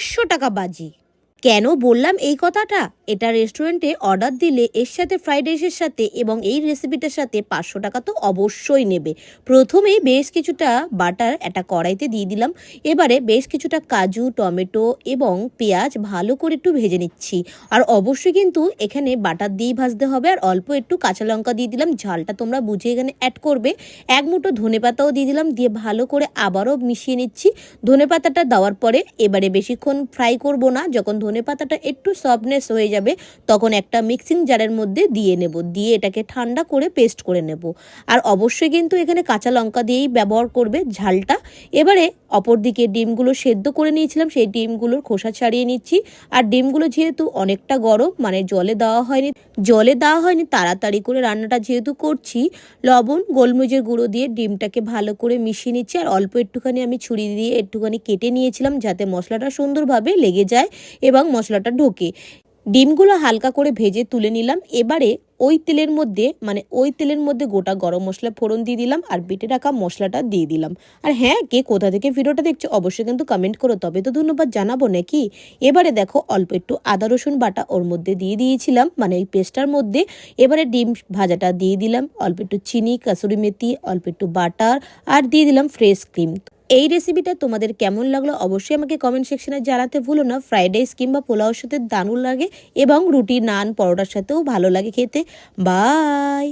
500 টাকা বাজি। কেন বললাম এই কথাটা? এটা রেস্টুরেন্টে অর্ডার দিলে এর সাথে ফ্রাইড রাইসের সাথে এবং এই রেসিপিটার সাথে 500 টাকা তো অবশ্যই নেবে। প্রথমেই বেশ কিছুটা বাটার একটা কড়াইতে দিয়ে দিলাম। এবারে বেশ কিছুটা কাজু, টমেটো এবং পেঁয়াজ ভালো করে একটু ভেজে নিচ্ছি। আর অবশ্যই কিন্তু এখানে বাটার দিয়েই ভাজতে হবে। আর অল্প একটু কাঁচা লঙ্কা দিয়ে দিলাম, ঝালটা তোমরা বুঝে এখানে অ্যাড করবে। এক মুঠো ধনেপাতাও দিয়ে দিলাম, দিয়ে ভালো করে আবারও মিশিয়ে নিচ্ছি। ধনেপাতাটা দেওয়ার পরে এবারে বেশিক্ষণ ফ্রাই করব না, যখন ধনেপাতাটা একটু সফটনেস হয়ে যাবে তখন একটা মিক্সিং জারের মধ্যে দিয়ে নেব, দিয়ে এটাকে ঠান্ডা করে পেস্ট করে নেব। আর অবশ্যই কিন্তু এখানে কাঁচা লঙ্কা দিয়েই ব্যবহার করবে ঝালটা। এবারে অপরদিকে ডিমগুলো সেদ্ধ করে নিয়েছিলাম, সেই ডিমগুলোর খোসা ছাড়িয়ে নিচ্ছি। আর ডিমগুলো যেহেতু অনেকটা গরম, মানে জলে দেওয়া হয়নি তাড়াতাড়ি করে রান্নাটা যেহেতু করছি, লবণ গোলমরিচের গুঁড়ো দিয়ে ডিমটাকে ভালো করে মিশিয়ে নিচ্ছি। আর অল্প একটুখানি আমি ছুরি দিয়ে একটুখানি কেটে নিয়েছিলাম যাতে মশলাটা সুন্দরভাবে লেগে যায় এবং মশলাটা ঢোকে। ডিমগুলো হালকা করে ভেজে তুলে নিলাম। এবারে ওই তেলের মধ্যে গোটা গরম মশলা ফোড়ন দিয়ে দিলাম আর বেটে রাখা মশলাটা দিয়ে দিলাম। আর হ্যাঁ, কে কোথা থেকে ভিডিওটা দেখছো অবশ্যই কিন্তু কমেন্ট করো, তবে তো ধন্যবাদ জানাবো নাকি। এবারে দেখো অল্প একটু আদা রসুন বাটা ওর মধ্যে দিয়ে দিয়েছিলাম, মানে এই পেস্টটার মধ্যে। এবারে ডিম ভাজাটা দিয়ে দিলাম, অল্প একটু চিনি, কাসুরি মেথি, অল্প একটু বাটার আর দিয়ে দিলাম ফ্রেশ ক্রিম। এই রেসিপিটা তোমাদের কেমন লাগলো অবশ্যই আমাকে কমেন্ট সেকশনে জানাতে ভুলো না। ফ্রাইড রাইস কিংবা পোলাওর সাথে দারুণ লাগে এবং রুটি, নান, পরোটার সাথেও ভালো লাগে খেতে। বাই।